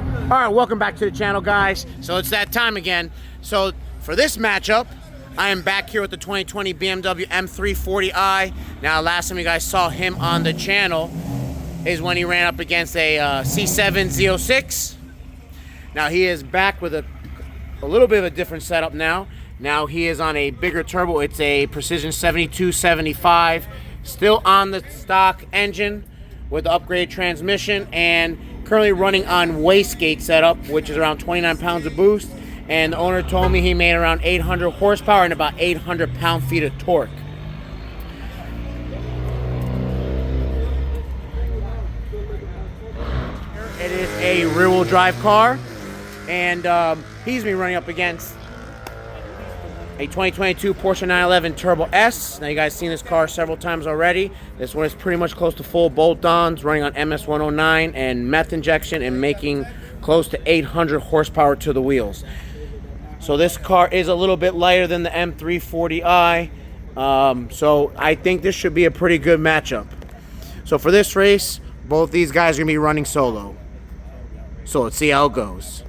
All right, welcome back to the channel, guys. So it's that time again. So for this matchup, I am back here with the 2020 BMW M340i. Now, last time you guys saw him on the channel is when he ran up against a C7006. Now he is back with a little bit of a different setup now. Now he is on a bigger turbo. It's a Precision 7275, still on the stock engine with the upgraded transmission, and currently running on wastegate setup, which is around 29 pounds of boost. And the owner told me he made around 800 horsepower and about 800 pound-feet of torque. It is a rear-wheel drive car, and he's been running up against a 2022 Porsche 911 Turbo S. Now, you guys seen this car several times already. This one is pretty much close to full bolt-ons, running on MS109 and Meth Injection, and making close to 800 horsepower to the wheels. So this car is a little bit lighter than the M340i. So I think this should be a pretty good matchup. So for this race, both these guys are going to be running solo. So let's see how it goes.